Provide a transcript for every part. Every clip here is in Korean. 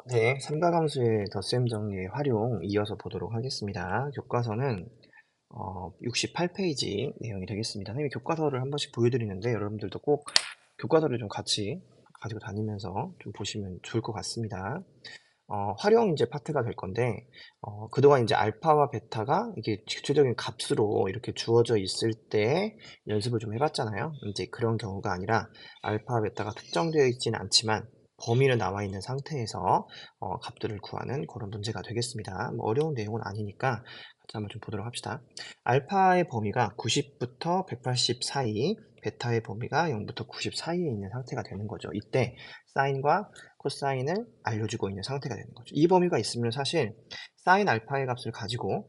네, 삼가함수의 덧셈 정리의 활용 이어서 보도록 하겠습니다. 교과서는 68페이지 내용이 되겠습니다. 선생님이 교과서를 한 번씩 보여드리는데 여러분들도 꼭 교과서를 좀 같이 가지고 다니면서 좀 보시면 좋을 것 같습니다. 활용 이제 파트가 될 건데, 그동안 이제 알파와 베타가 이게 구체적인 값으로 이렇게 주어져 있을 때 연습을 좀 해봤잖아요. 이제 그런 경우가 아니라 알파와 베타가 특정되어 있지는 않지만 범위는 나와 있는 상태에서 값들을 구하는 그런 문제가 되겠습니다. 뭐 어려운 내용은 아니니까 같이 한번 좀 보도록 합시다. 알파의 범위가 90부터 180 사이, 베타의 범위가 0부터 90 사이에 있는 상태가 되는 거죠. 이때 사인과 코사인을 알려주고 있는 상태가 되는 거죠. 이 범위가 있으면 사실 사인 알파의 값을 가지고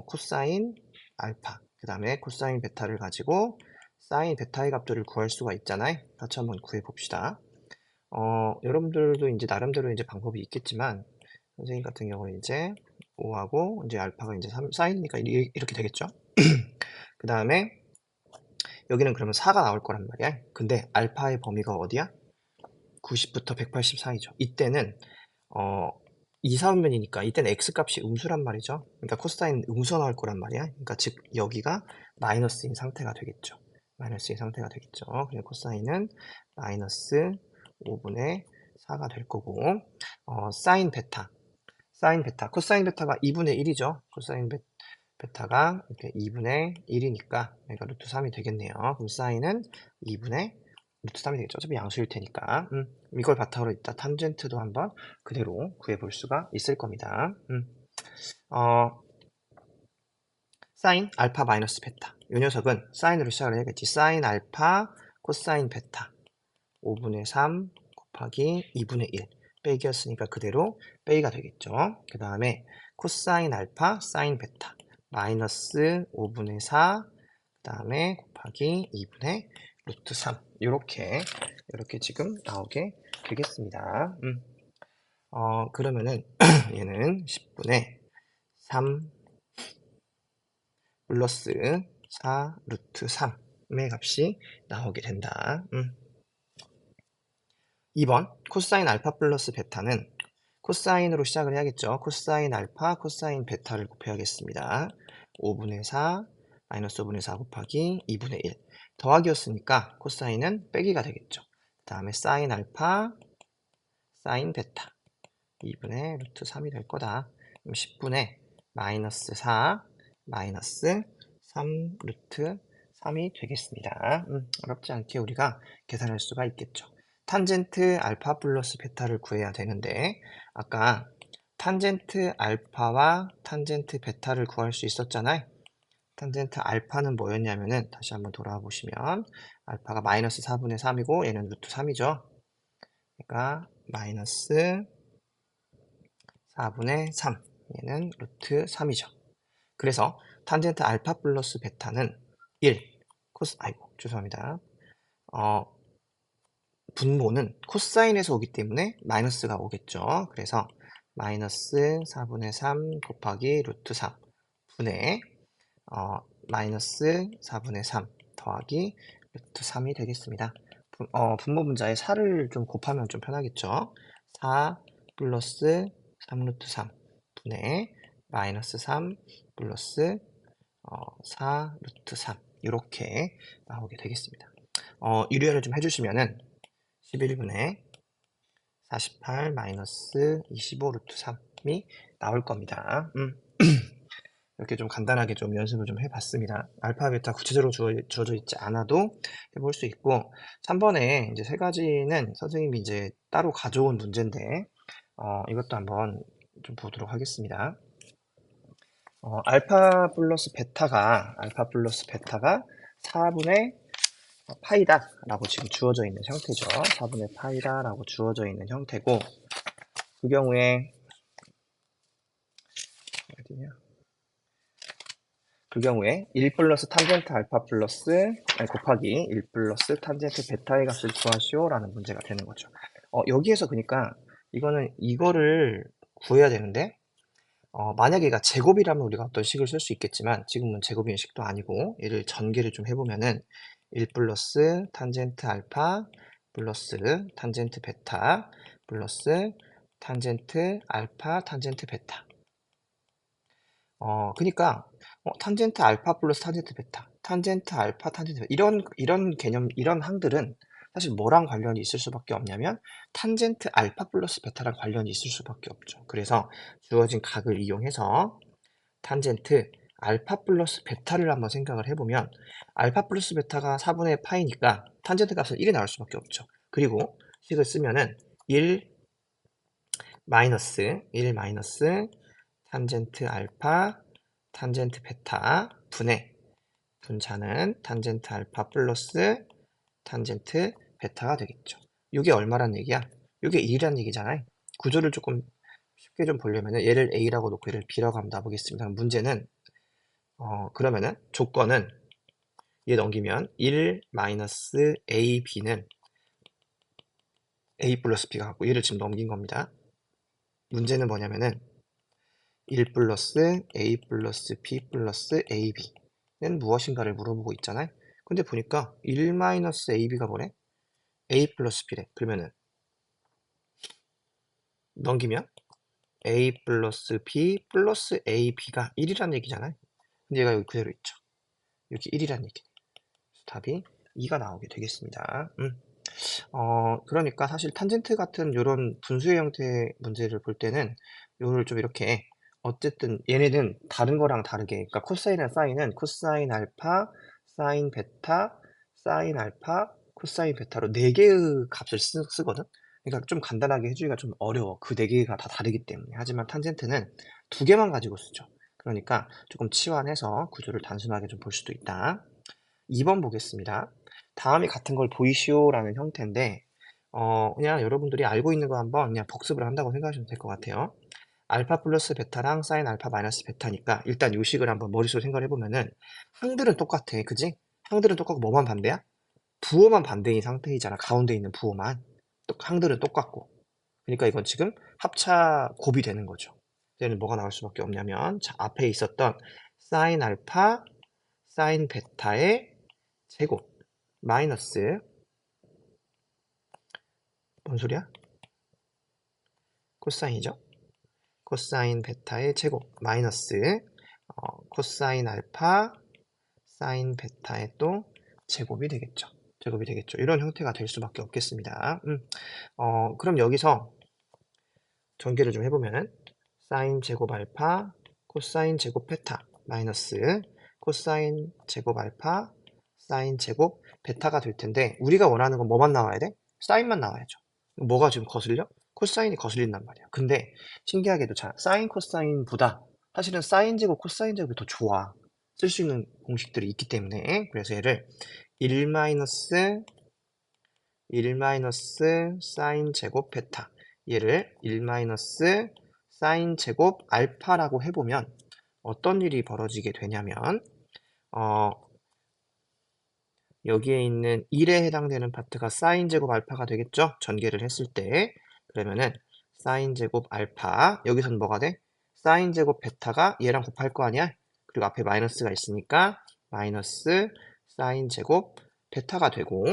코사인 알파, 그 다음에 코사인 베타를 가지고 사인 베타의 값들을 구할 수가 있잖아요. 같이 한번 구해 봅시다. 여러분들도 이제 나름대로 이제 방법이 있겠지만 선생님 같은 경우는 이제 5하고 이제 알파가 이제 3 사인이니까 이렇게 되겠죠. 그 다음에 여기는 그러면 4가 나올 거란 말이야. 근데 알파의 범위가 어디야? 90부터 180 사이죠. 이때는 어, 이사분면이니까 이때는 x값이 음수란 말이죠. 그러니까 코사인 음수가 나올 거란 말이야. 그러니까 즉 여기가 마이너스인 상태가 되겠죠. 마이너스인 상태가 되겠죠. 그래서 코사인은 마이너스 5분의 4가 될 거고 사인 베타, 사인 베타, 코사인 베타가 2분의 1이죠. 코사인 베타가 이렇게 2분의 1이니까 그러니까 루트 3이 되겠네요. 그럼 사인은 2분의 루트 3이 되겠죠. 어차피 양수일 테니까. 이걸 바탕으로 이따 탄젠트도 한번 그대로 구해볼 수가 있을 겁니다. 어, 사인 알파 마이너스 베타. 이 녀석은 사인으로 시작을 해야겠지. 사인 알파 코사인 베타 5분의 3 곱하기 2분의 1 빼기였으니까 그대로 빼기가 되겠죠. 그 다음에 코사인 알파 사인 베타 마이너스 5분의 4 그 다음에 곱하기 2분의 루트 3 이렇게 지금 나오게 되겠습니다. 그러면은 얘는 10분의 3 플러스 4 루트 3의 값이 나오게 된다. 2번 코사인 알파 플러스 베타는 코사인으로 시작을 해야겠죠. 코사인 알파, 코사인 베타를 곱해야겠습니다. 5분의 4, 마이너스 5분의 4 곱하기 2분의 1. 더하기였으니까 코사인은 빼기가 되겠죠. 그 다음에 사인 알파, 사인 베타. 2분의 루트 3이 될 거다. 그럼 10분의 마이너스 4, 마이너스 3 루트 3이 되겠습니다. 어렵지 않게 우리가 계산할 수가 있겠죠. 탄젠트 알파 플러스 베타를 구해야 되는데 아까 탄젠트 알파와 탄젠트 베타를 구할 수 있었잖아요. 탄젠트 알파는 뭐였냐면은 다시 한번 돌아와 보시면 알파가 마이너스 4분의 3이고 얘는 루트 3이죠. 그러니까 마이너스 4분의 3 얘는 루트 3이죠. 그래서 탄젠트 알파 플러스 베타는 1 코스 아이고 죄송합니다. 분모는 코사인에서 오기 때문에 마이너스가 오겠죠. 그래서 마이너스 4분의 3 곱하기 루트 3 분의 마이너스 4분의 3 더하기 루트 3이 되겠습니다. 분모 분자에 4를 좀 곱하면 좀 편하겠죠. 4 플러스 3 루트 3 분의 마이너스 3 플러스 4 루트 3 이렇게 나오게 되겠습니다. 유리화를 좀 해주시면은 11분의 48 마이너스 25 루트 3이 나올 겁니다. 이렇게 좀 간단하게 좀 연습을 좀 해봤습니다. 알파, 베타 구체적으로 주어져 있지 않아도 해볼 수 있고 3번에 이제 세 가지는 선생님이 이제 따로 가져온 문제인데 이것도 한번 좀 보도록 하겠습니다. 알파 플러스 베타가 4분의 파이다라고 지금 주어져 있는 형태죠. 4분의 파이다라고 주어져 있는 형태고 그 경우에 어디냐? 그 경우에 1 플러스 탄젠트 알파 플러스 곱하기 1 플러스 탄젠트 베타의 값을 구하시오라는 문제가 되는 거죠. 여기에서 그러니까 이거를 구해야 되는데 만약에 얘가 제곱이라면 우리가 어떤 식을 쓸 수 있겠지만 지금은 제곱인 식도 아니고 얘를 전개를 좀 해보면은 1 플러스 탄젠트 알파 플러스 탄젠트 베타 플러스 탄젠트 알파, 탄젠트 베타. 그니까, 탄젠트 알파 플러스 탄젠트 베타, 탄젠트 알파, 탄젠트 베타. 이런 개념, 이런 항들은 사실 뭐랑 관련이 있을 수밖에 없냐면, 탄젠트 알파 플러스 베타랑 관련이 있을 수밖에 없죠. 그래서 주어진 각을 이용해서 탄젠트 알파 플러스 베타를 한번 생각을 해보면, 알파 플러스 베타가 4분의 파이니까 탄젠트 값은 1이 나올 수밖에 없죠. 그리고 식을 쓰면은 1 마이너스 탄젠트 알파 탄젠트 베타 분의 분자는 탄젠트 알파 플러스 탄젠트 베타가 되겠죠. 이게 얼마란 얘기야? 이게 1이란 얘기잖아요. 구조를 조금 쉽게 좀 보려면 얘를 A라고 놓고 얘를 B라고 한번 놔보겠습니다. 문제는 그러면은 조건은 얘 넘기면 1 마이너스 AB는 A 플러스 B가 같고 얘를 지금 넘긴 겁니다. 문제는 뭐냐면은 1 플러스 A 플러스 B 플러스 AB는 무엇인가를 물어보고 있잖아요. 근데 보니까 1 마이너스 AB가 뭐래? A 플러스 B래. 그러면은 넘기면 A 플러스 B 플러스 AB가 1이란 얘기잖아요. 근데 얘가 여기 그대로 있죠. 여기 1이란 얘기. 답이 2가 나오게 되겠습니다. 그러니까 사실 탄젠트 같은 이런 분수의 형태의 문제를 볼 때는 요를 좀 이렇게 어쨌든 얘네는 다른 거랑 다르게 그러니까 코사인이나 사인은 코사인 알파, 사인 베타, 사인 알파, 코사인 베타로 4개의 값을 쓰거든. 그러니까 좀 간단하게 해주기가 좀 어려워. 그 4개가 다 다르기 때문에. 하지만 탄젠트는 2개만 가지고 쓰죠. 그러니까 조금 치환해서 구조를 단순하게 좀 볼 수도 있다. 2번 보겠습니다. 다음이 같은 걸 보이시오라는 형태인데 그냥 여러분들이 알고 있는 거 한번 그냥 복습을 한다고 생각하시면 될 것 같아요. 알파 플러스 베타랑 사인 알파 마이너스 베타니까 일단 요식을 한번 머릿속에 생각을 해보면은 항들은 똑같아. 그지? 항들은 똑같고 뭐만 반대야? 부호만 반대인 상태이잖아. 가운데 있는 부호만. 항들은 똑같고. 그러니까 이건 지금 합차 곱이 되는 거죠. 얘는 뭐가 나올 수밖에 없냐면 자, 앞에 있었던 사인 알파, 사인 베타의 제곱 마이너스 뭔 소리야? 코사인이죠. 코사인 베타의 제곱 마이너스 코사인 알파 사인 베타의 또 제곱이 되겠죠. 제곱이 되겠죠. 이런 형태가 될 수밖에 없겠습니다. 그럼 여기서 전개를 좀 해보면은 사인 제곱 알파 코사인 제곱 베타 마이너스 코사인 제곱 알파 사인 제곱 베타가 될 텐데 우리가 원하는 건 뭐만 나와야 돼? 사인만 나와야죠. 뭐가 지금 거슬려? 코사인이 거슬린단 말이야. 근데 신기하게도 사인 코사인보다 사실은 사인 제곱 코사인 제곱이 더 좋아. 쓸 수 있는 공식들이 있기 때문에 그래서 얘를 1 마이너스 사인 제곱 베타 얘를 1 마이너스 사인 제곱 알파라고 해보면 어떤 일이 벌어지게 되냐면 여기에 있는 1에 해당되는 파트가 사인 제곱 알파가 되겠죠? 전개를 했을 때 그러면은 사인 제곱 알파 여기서는 뭐가 돼? 사인 제곱 베타가 얘랑 곱할 거 아니야? 그리고 앞에 마이너스가 있으니까 마이너스 사인 제곱 베타가 되고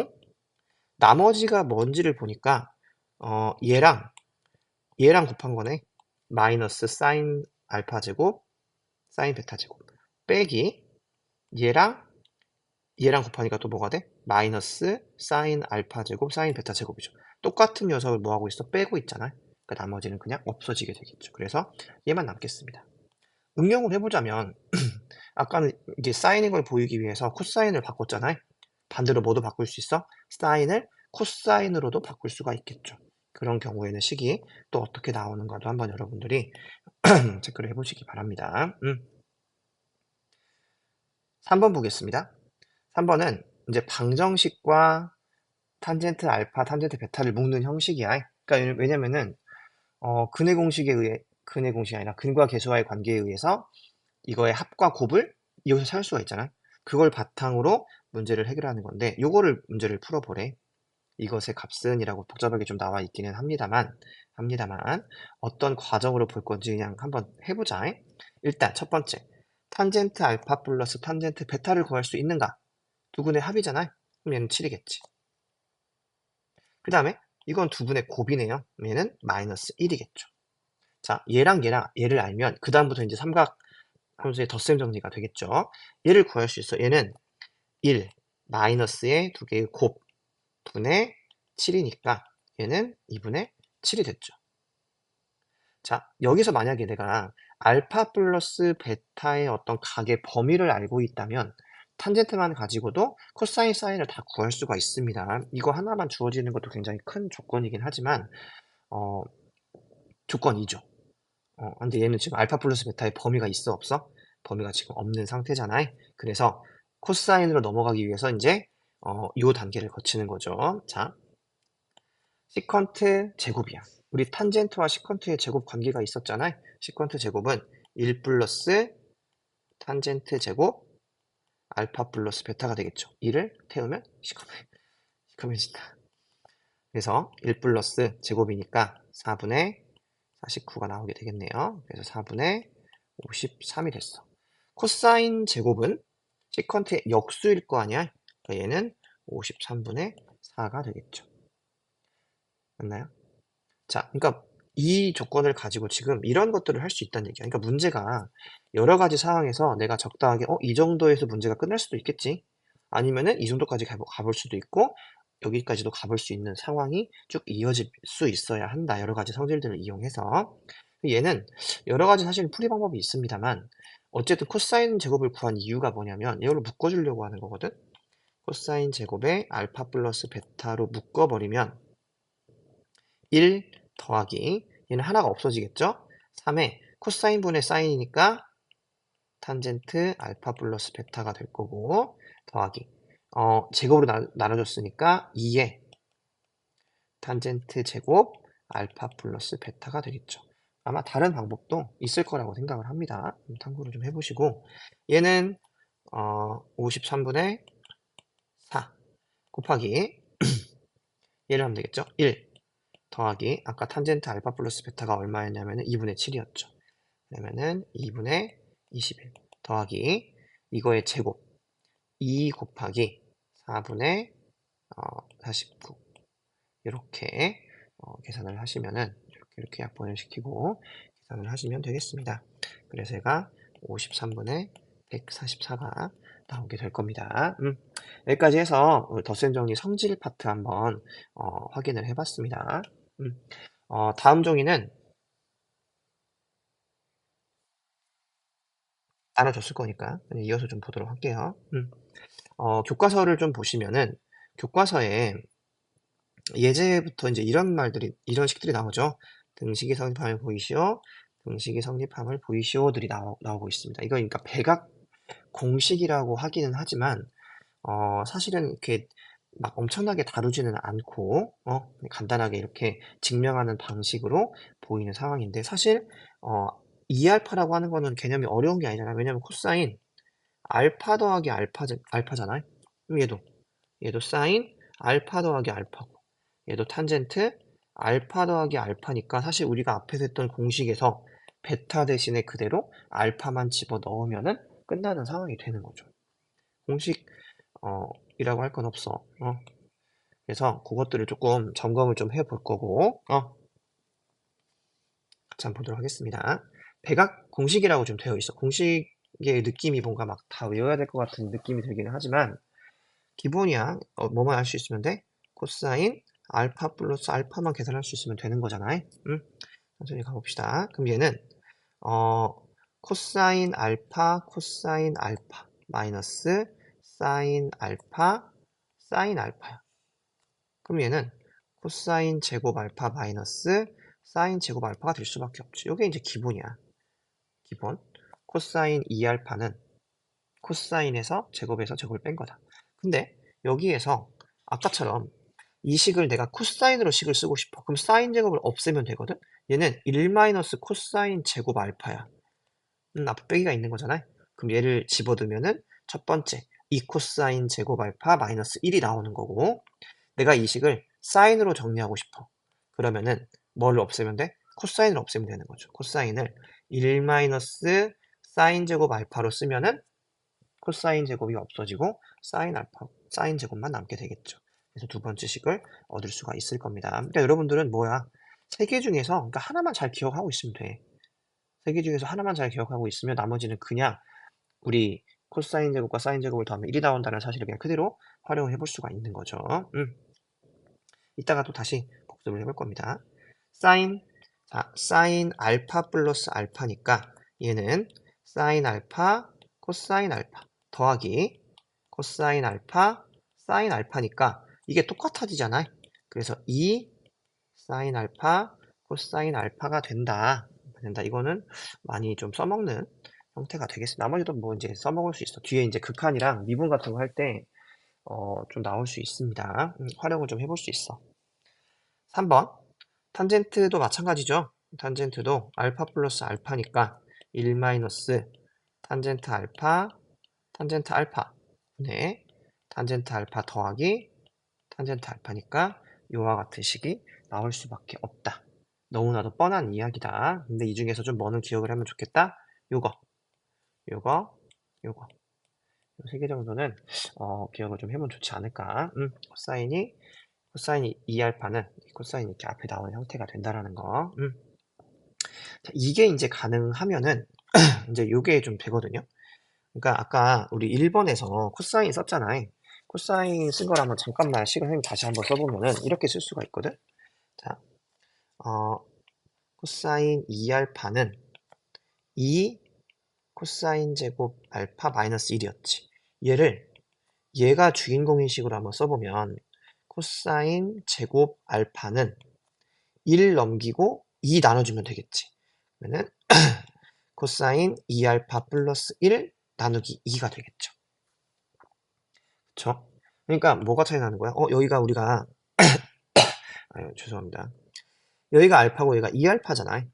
나머지가 뭔지를 보니까 얘랑 곱한 거네. 마이너스 사인 알파 제곱 사인 베타 제곱 빼기 얘랑 곱하니까 또 뭐가 돼? 마이너스 사인 알파 제곱 사인 베타 제곱이죠. 똑같은 녀석을 뭐하고 있어? 빼고 있잖아요. 그러니까 나머지는 그냥 없어지게 되겠죠. 그래서 얘만 남겠습니다. 응용을 해보자면 아까는 이게 사인인 걸 보이기 위해서 코사인을 바꿨잖아요. 반대로 뭐도 바꿀 수 있어? 사인을 코사인으로도 바꿀 수가 있겠죠. 그런 경우에는 식이 또 어떻게 나오는가도 한번 여러분들이 체크를 해보시기 바랍니다. 3번 보겠습니다. 3번은 이제 방정식과 탄젠트 알파, 탄젠트 베타를 묶는 형식이야. 그러니까 왜냐면은 근의 공식에 의해 근의 공식이 아니라 근과 계수와의 관계에 의해서 이거의 합과 곱을 이용해서 찾을 수가 있잖아. 그걸 바탕으로 문제를 해결하는 건데 요거를 문제를 풀어보래. 이것의 값은이라고 복잡하게 좀 나와 있기는 합니다만 어떤 과정으로 볼 건지 그냥 한번 해보자. 일단 첫 번째 탄젠트 알파 플러스 탄젠트 베타를 구할 수 있는가? 두 근의 합이잖아. 그럼 얘는 7이겠지. 그 다음에 이건 두 분의 곱이네요. 얘는 마이너스 1이겠죠. 자, 얘랑 얘를 알면 그 다음부터 이제 삼각 함수의 덧셈 정리가 되겠죠. 얘를 구할 수 있어. 얘는 1 마이너스의 두 개의 곱 분의 7이니까 얘는 2분의 7이 됐죠. 자, 여기서 만약에 내가 알파 플러스 베타의 어떤 각의 범위를 알고 있다면 탄젠트만 가지고도 코사인 사인을 다 구할 수가 있습니다. 이거 하나만 주어지는 것도 굉장히 큰 조건이긴 하지만 어, 조건이죠. 근데 얘는 지금 알파 플러스 베타의 범위가 있어 없어? 범위가 지금 없는 상태잖아요. 그래서 코사인으로 넘어가기 위해서 이제 요 단계를 거치는 거죠. 자, 시컨트 제곱이야. 우리 탄젠트와 시컨트의 제곱 관계가 있었잖아요. 시컨트 제곱은 1 플러스 탄젠트 제곱 알파 플러스 베타가 되겠죠. 1을 태우면 시커매진다. 그래서 1 플러스 제곱이니까 4분의 49가 나오게 되겠네요. 그래서 4분의 53이 됐어. 코사인 제곱은 시컨트의 역수일 거 아니야? 그러니까 얘는 53분의 4가 되겠죠. 맞나요? 자, 그러니까 이 조건을 가지고 지금 이런 것들을 할 수 있다는 얘기야. 그러니까 문제가 여러 가지 상황에서 내가 적당하게 이 정도에서 문제가 끝날 수도 있겠지. 아니면은 이 정도까지 가볼 수도 있고 여기까지도 가볼 수 있는 상황이 쭉 이어질 수 있어야 한다. 여러 가지 성질들을 이용해서. 얘는 여러 가지 사실 풀이 방법이 있습니다만 어쨌든 코사인 제곱을 구한 이유가 뭐냐면 이걸로 묶어주려고 하는 거거든. 코사인 제곱에 알파 플러스 베타로 묶어버리면 1 더하기 얘는 하나가 없어지겠죠? 3에 코사인 분의 사인이니까 탄젠트 알파 플러스 베타가 될 거고 더하기 제곱으로 나눠줬으니까 2에 탄젠트 제곱 알파 플러스 베타가 되겠죠. 아마 다른 방법도 있을 거라고 생각을 합니다. 참고로 좀 해보시고 얘는 53분의 4 곱하기 얘를 하면 되겠죠. 1 더하기 아까 탄젠트 알파 플러스 베타가 얼마였냐면 2분의 7이었죠. 그러면은 2분의 21 더하기 이거의 제곱 2 곱하기 4분의 49 이렇게 계산을 하시면은 이렇게 약분을 시키고 계산을 하시면 되겠습니다. 그래서 얘가 53분의 144가 나오게 될 겁니다. 여기까지 해서 덧셈 정리 성질 파트 한번 확인을 해봤습니다. 다음 종이는 나눠줬을 거니까 이어서 좀 보도록 할게요. 교과서를 좀 보시면은 교과서에 예제부터 이제 이런 말들이 이런 식들이 나오죠. 등식이 성립함을 보이시오. 등식이 성립함을 보이시오들이 나오고 있습니다. 이거 그러니까 백악 공식이라고 하기는 하지만 사실은 이렇게 막 엄청나게 다루지는 않고 간단하게 이렇게 증명하는 방식으로 보이는 상황인데 사실 2알파라고 하는 거는 개념이 어려운 게 아니잖아요. 왜냐면 코사인 알파 더하기 알파잖아요. 그럼 얘도 사인 알파 더하기 알파고 얘도 탄젠트 알파 더하기 알파니까 사실 우리가 앞에서 했던 공식에서 베타 대신에 그대로 알파만 집어 넣으면은 끝나는 상황이 되는 거죠. 공식 이라고 할 건 없어. 그래서 그것들을 조금 점검을 좀 해볼 거고 같이 한번 보도록 하겠습니다. 백악 공식이라고 좀 되어 있어. 공식의 느낌이 뭔가 막 다 외워야 될 것 같은 느낌이 들기는 하지만 기본이야. 뭐만 알 수 있으면 돼? 코사인 알파 플러스 알파만 계산할 수 있으면 되는 거잖아요. 천천히 가봅시다. 그럼 얘는 코사인 알파 마이너스 사인 알파야. 그럼 얘는 코사인 제곱 알파 마이너스 사인 제곱 알파가 될 수밖에 없지. 이게 이제 기본이야. 기본. 코사인 2알파는 코사인에서 제곱에서 제곱을 뺀 거다. 근데 여기에서 아까처럼 이 식을 내가 코사인으로 식을 쓰고 싶어. 그럼 사인 제곱을 없애면 되거든? 얘는 1 마이너스 코사인 제곱 알파야. 앞에 빼기가 있는 거잖아요. 그럼 얘를 집어두면은 첫 번째 2 코사인 제곱 알파 마이너스 1이 나오는 거고 내가 이 식을 사인으로 정리하고 싶어. 그러면은 뭘 없애면 돼? 코사인을 없애면 되는 거죠. 코사인을 1 마이너스 사인 제곱 알파로 쓰면은 코사인 제곱이 없어지고 사인 제곱만 남게 되겠죠. 그래서 두 번째 식을 얻을 수가 있을 겁니다. 그러니까 여러분들은 뭐야? 세 개 중에서 그러니까 하나만 잘 기억하고 있으면 돼. 세 개 중에서 하나만 잘 기억하고 있으면 나머지는 그냥 우리 코사인 제곱과 사인 제곱을 더하면 1이 나온다는 사실을 그냥 그대로 활용을 해볼 수가 있는 거죠. 이따가 또 다시 복습을 해볼 겁니다. 사인 알파 플러스 알파니까 얘는 사인 알파 코사인 알파 더하기 코사인 알파 사인 알파니까 이게 똑같아지잖아요. 그래서 2 사인 알파 코사인 알파가 된다. 이거는 많이 좀 써먹는 형태가 되겠습니다. 나머지도 뭐 이제 써먹을 수 있어. 뒤에 이제 극한이랑 미분 같은 거 할 때 좀 나올 수 있습니다. 활용을 좀 해볼 수 있어. 3번 탄젠트도 마찬가지죠. 탄젠트도 알파 플러스 알파니까 1 마이너스 탄젠트 알파 분의 탄젠트 알파 더하기 탄젠트 알파니까 이와 같은 식이 나올 수밖에 없다. 너무나도 뻔한 이야기다. 근데 이 중에서 좀 뭐는 기억을 하면 좋겠다? 요거 세 개 정도는 기억을 좀 해보면 좋지 않을까. 코사인이 2알파는 코사인이 이렇게 앞에 나오는 형태가 된다라는 거. 자, 이게 이제 가능하면은 이제 요게 좀 되거든요. 그러니까 아까 우리 1번에서 코사인 썼잖아요. 코사인 쓴 걸 한번 잠깐만 시간 다시 한번 써보면은 이렇게 쓸 수가 있거든. 자, 코사인 2알파는 2 코사인 제곱 알파 마이너스 1이었지. 얘가 주인공인 식으로 한번 써보면 코사인 제곱 알파는 1 넘기고 2 나눠주면 되겠지. 그러면은 코사인 2알파 플러스 1 나누기 2가 되겠죠. 그쵸? 그러니까 뭐가 차이 나는 거야? 여기가 우리가 죄송합니다. 여기가 알파고 얘가 2알파잖아.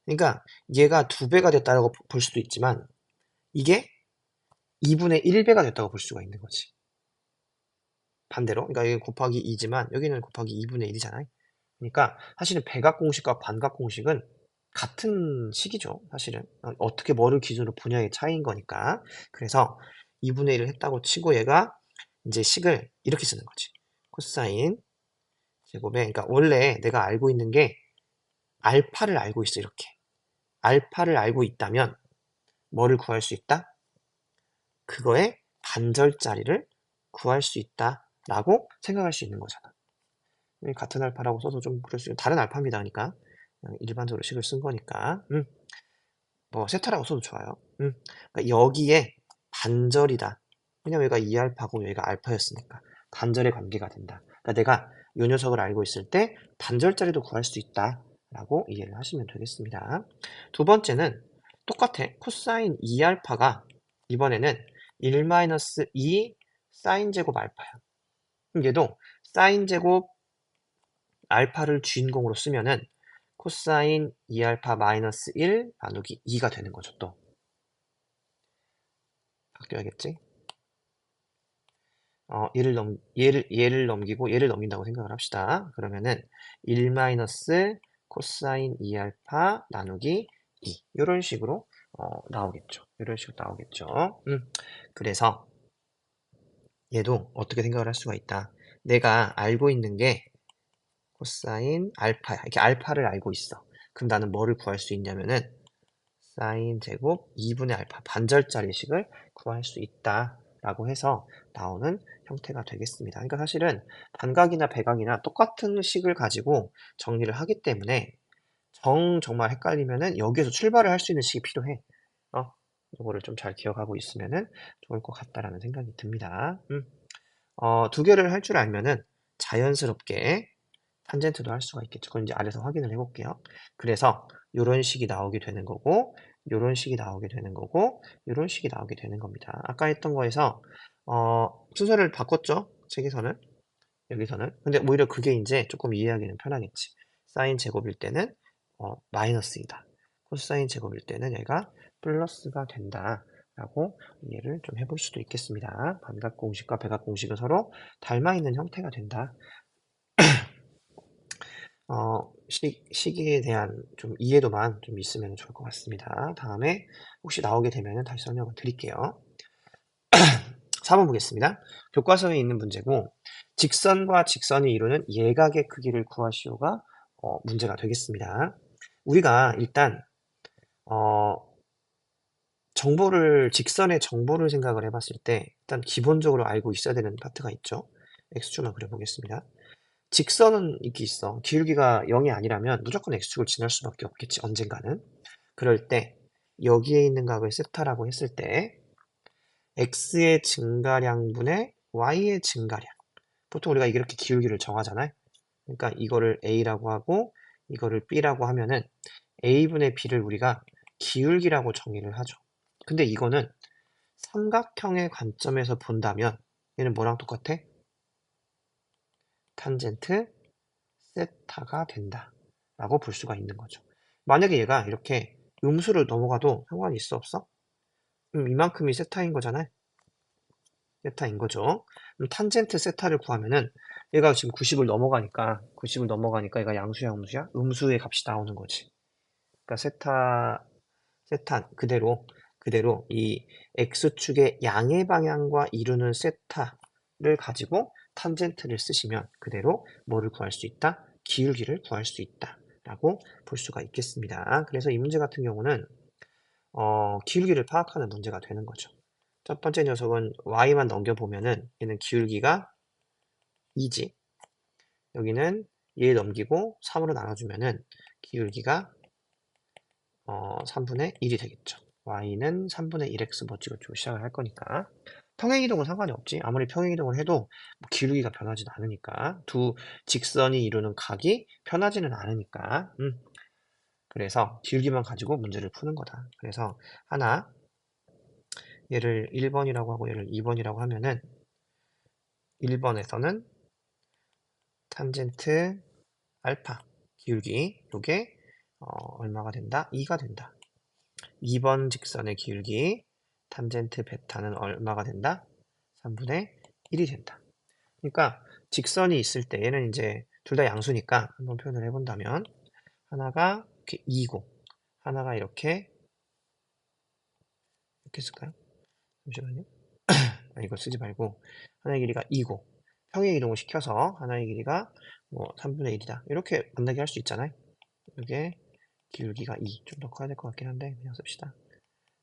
그러니까 얘가 2배가 됐다고 볼 수도 있지만 이게 2분의 1배가 됐다고 볼 수가 있는 거지. 반대로. 그러니까 여기 곱하기 2지만 여기는 곱하기 2분의 1이잖아요. 그러니까 사실은 배각 공식과 반각 공식은 같은 식이죠. 사실은 어떻게 뭐를 기준으로 분야의 차이인 거니까. 그래서 2분의 1을 했다고 치고 얘가 이제 식을 이렇게 쓰는 거지. 코사인 제곱에 그러니까 원래 내가 알고 있는 게 알파를 알고 있어. 이렇게 알파를 알고 있다면 뭐를 구할 수 있다? 그거의 반절짜리를 구할 수 있다라고 생각할 수 있는 거잖아. 같은 알파라고 써서 좀 그럴 수 있는 다른 알파입니다. 그러니까 일반적으로 식을 쓴 거니까 뭐 세타라고 써도 좋아요. 그러니까 여기에 반절이다. 왜냐면 얘가 2알파고 여기가 알파였으니까 반절의 관계가 된다. 그러니까 내가 이 녀석을 알고 있을 때 반절짜리도 구할 수 있다라고 이해를 하시면 되겠습니다. 두 번째는 똑같아. 코사인 2알파가 이번에는 1-2 사인 제곱 알파야. 그럼 얘도 사인 제곱 알파를 주인공으로 쓰면은 코사인 2알파 마이너스 1 나누기 2가 되는 거죠. 또 바뀌어야겠지? 얘를 넘기고 얘를 넘긴다고 생각을 합시다. 그러면은 1 마이너스 코사인 2알파 나누기 2 이런 식으로 나오겠죠. 이런 식으로 나오겠죠. 그래서 얘도 어떻게 생각을 할 수가 있다. 내가 알고 있는 게 코사인 알파야. 이렇게 알파를 알고 있어. 그럼 나는 뭐를 구할 수 있냐면은 사인 제곱 2분의 알파 반절짜리 식을 구할 수 있다라고 해서 나오는 형태가 되겠습니다. 그러니까 사실은 반각이나 배각이나 똑같은 식을 가지고 정리를 하기 때문에 정말 헷갈리면은 여기에서 출발을 할 수 있는 식이 필요해. 이거를 좀 잘 기억하고 있으면은 좋을 것 같다라는 생각이 듭니다. 두 개를 할 줄 알면은 자연스럽게 탄젠트도 할 수가 있겠죠. 그건 이제 아래서 확인을 해볼게요. 그래서 이런 식이 나오게 되는 거고, 이런 식이 나오게 되는 거고, 이런 식이 나오게 되는 겁니다. 아까 했던 거에서 순서를 바꿨죠. 책에서는 여기서는. 근데 오히려 그게 이제 조금 이해하기는 편하겠지. 사인 제곱일 때는 마이너스이다. 코사인 제곱일 때는 얘가 플러스가 된다. 라고 이해를 좀 해볼 수도 있겠습니다. 반각 공식과 배각 공식은 서로 닮아 있는 형태가 된다. 시기에 대한 좀 이해도만 좀 있으면 좋을 것 같습니다. 다음에 혹시 나오게 되면 다시 설명을 드릴게요. 4번 보겠습니다. 교과서에 있는 문제고 직선과 직선이 이루는 예각의 크기를 구하시오가 문제가 되겠습니다. 우리가 일단 직선의 정보를 생각을 해봤을 때 일단 기본적으로 알고 있어야 되는 파트가 있죠. X축만 그려보겠습니다. 직선은 이렇게 있어. 기울기가 0이 아니라면 무조건 X축을 지날 수밖에 없겠지, 언젠가는. 그럴 때 여기에 있는 각을 세타라고 했을 때 X의 증가량분의 Y의 증가량. 보통 우리가 이렇게 기울기를 정하잖아요. 그러니까 이거를 A라고 하고 이거를 B라고 하면은 A분의 B를 우리가 기울기라고 정의를 하죠. 근데 이거는 삼각형의 관점에서 본다면 얘는 뭐랑 똑같아? 탄젠트 세타가 된다 라고 볼 수가 있는 거죠. 만약에 얘가 이렇게 음수를 넘어가도 상관이 있어 없어? 이만큼이 세타인 거잖아요. 세타인 거죠. 그럼 탄젠트 세타를 구하면은 얘가 지금 90을 넘어가니까 얘가 양수야 음수야? 음수의 값이 나오는 거지. 그러니까 세타 그대로 이 x축의 양의 방향과 이루는 세타를 가지고 탄젠트를 쓰시면 그대로 뭐를 구할 수 있다? 기울기를 구할 수 있다 라고 볼 수가 있겠습니다. 그래서 이 문제 같은 경우는 기울기를 파악하는 문제가 되는 거죠. 첫 번째 녀석은 y만 넘겨보면은 얘는 기울기가 2지. 여기는 얘 넘기고 3으로 나눠주면은 기울기가 3분의 1이 되겠죠. y는 3분의 1x 뭐 찍어주고 시작을 할 거니까. 평행이동은 상관이 없지. 아무리 평행이동을 해도 뭐 기울기가 변하지는 않으니까. 두 직선이 이루는 각이 변하지는 않으니까. 그래서 기울기만 가지고 문제를 푸는 거다. 그래서 하나, 얘를 1번이라고 하고 얘를 2번이라고 하면은 1번에서는 탄젠트 알파 기울기 요게 얼마가 된다? 2가 된다. 2번 직선의 기울기 탄젠트 베타는 얼마가 된다? 3분의 1이 된다. 그러니까 직선이 있을 때 얘는 이제 둘 다 양수니까 한번 표현을 해본다면 하나가 이렇게 2고 하나가 이렇게 쓸까요? 잠시만요. 이거 쓰지 말고 하나의 길이가 2고 평행 이동을 시켜서 하나의 길이가 뭐 3분의 1이다. 이렇게 만나게 할 수 있잖아요. 이게 기울기가 2. 좀 더 커야 될 것 같긴 한데 그냥 씁시다.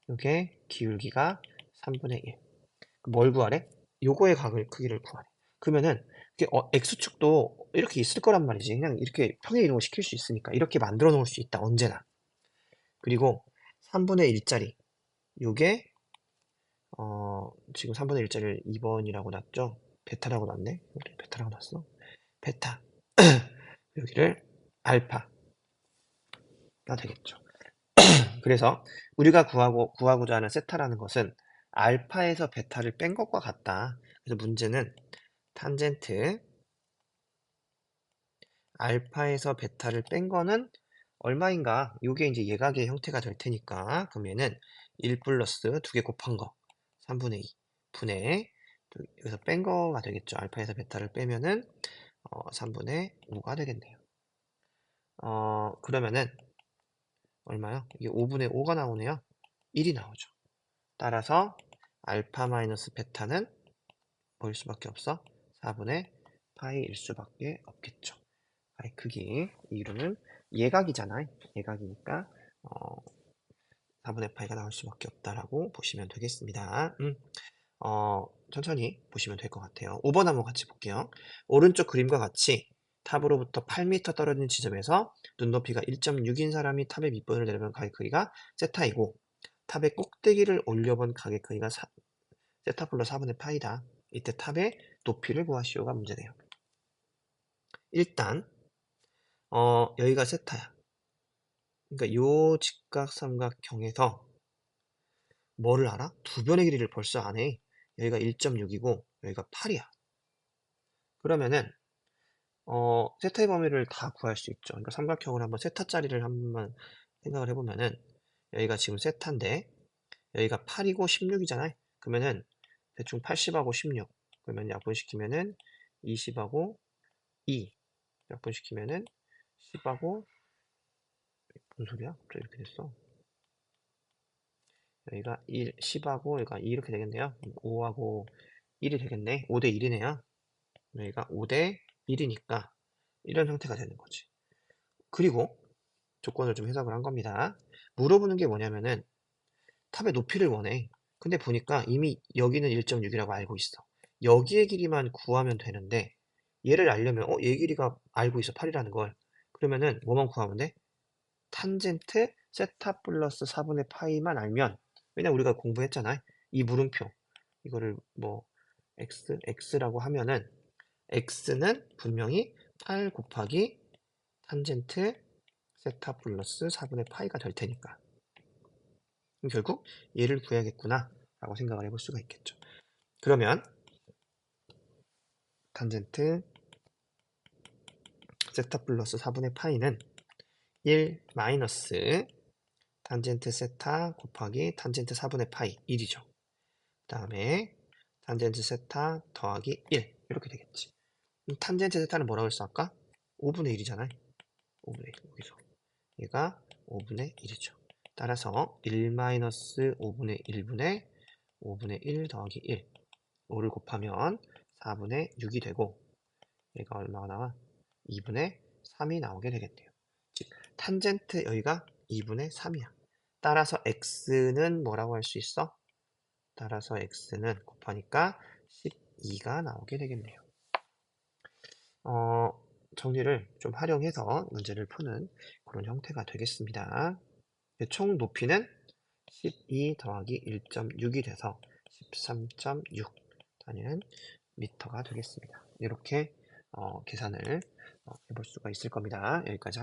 이게 기울기가 3분의 1. 뭘 구하래? 요거의 크기를 구하래. 그러면은 이게 x축도 이렇게 있을 거란 말이지. 그냥 이렇게 평행 이동을 시킬 수 있으니까 이렇게 만들어 놓을 수 있다. 언제나. 그리고 3분의 1짜리 요게 지금 3분의 1짜리를 2번이라고 놨죠? 베타라고 놨네? 우리 베타라고 놨어? 베타. 여기를 알파가 되겠죠. 그래서 우리가 구하고자 하는 세타라는 것은 알파에서 베타를 뺀 것과 같다. 그래서 문제는 탄젠트 알파에서 베타를 뺀 거는 얼마인가? 요게 이제 예각의 형태가 될 테니까 그러면은 1 플러스 2개 곱한 거 3분의 2 분의 여기서 뺀 거가 되겠죠. 알파에서 베타를 빼면은 3분의 5가 되겠네요. 그러면은 얼마요? 이게 5분의 5가 나오네요. 1이 나오죠. 따라서 알파 마이너스 베타는 뭐일 수밖에 없어? 4분의 파이일 수밖에 없겠죠. 파이 크기 이루는 예각이잖아요. 예각이니까 4분의 파이가 나올 수밖에 없다라고 보시면 되겠습니다. 천천히 보시면 될 것 같아요. 5번 한번 같이 볼게요. 오른쪽 그림과 같이 탑으로부터 8m 떨어진 지점에서 눈높이가 1.6인 사람이 탑의 밑번을 내려본 각의 크기가 세타이고 탑의 꼭대기를 올려본 각의 크기가 세타 플러스 4분의 파이다. 이때 탑의 높이를 구하시오가 문제네요. 일단 여기가 세타야. 그러니까 요 직각삼각형에서 뭐를 알아? 두 변의 길이를 벌써 아네. 여기가 1.6이고 여기가 8이야. 그러면은 세타의 범위를 다 구할 수 있죠. 그러니까 삼각형을 한번 세타짜리를 한번 생각을 해보면은 여기가 지금 세타인데 여기가 8이고 16이잖아요. 그러면은 대충 80하고 16 그러면 약분시키면은 20하고 2 약분시키면은 10하고 무슨 소리야? 또 이렇게 됐어. 여기가 1, 10하고 여기가 2 이렇게 되겠네요. 5하고 1이 되겠네. 5대 1이네요. 여기가 5대 1이니까 이런 형태가 되는 거지. 그리고 조건을 좀 해석을 한 겁니다. 물어보는 게 뭐냐면은 탑의 높이를 원해. 근데 보니까 이미 여기는 1.6이라고 알고 있어. 여기의 길이만 구하면 되는데 얘를 알려면 얘 길이가 알고 있어. 8이라는 걸. 그러면은 뭐만 구하면 돼? 탄젠트 세타 플러스 4분의 파이만 알면, 왜냐 우리가 공부했잖아. 이 물음표 이거를 뭐 x라고 하면은 x는 분명히 8 곱하기 탄젠트 세타 플러스 4분의 파이가 될 테니까 그럼 결국 얘를 구해야겠구나 라고 생각을 해볼 수가 있겠죠. 그러면 탄젠트 세타 플러스 4분의 파이는 1 마이너스 탄젠트 세타 곱하기 탄젠트 4분의 파이 1이죠. 그 다음에 탄젠트 세타 더하기 1 이렇게 되겠지. 탄젠트 세타는 뭐라고 했어 아까? 5분의 1이잖아요. 5분의 1 여기서 얘가 5분의 1이죠. 따라서 1 마이너스 5분의 1분의 5분의 1 더하기 1 5를 곱하면 4분의 6이 되고 얘가 얼마가 나와? 2분의 3이 나오게 되겠네요. 즉 탄젠트 여기가 2분의 3이야. 따라서 x는 뭐라고 할 수 있어? 따라서 x는 곱하니까 12가 나오게 되겠네요. 정리를 좀 활용해서 문제를 푸는 그런 형태가 되겠습니다. 총 높이는 12 더하기 1.6이 돼서 13.6 단위는 미터가 되겠습니다. 이렇게 계산을 해볼 수가 있을 겁니다. 여기까지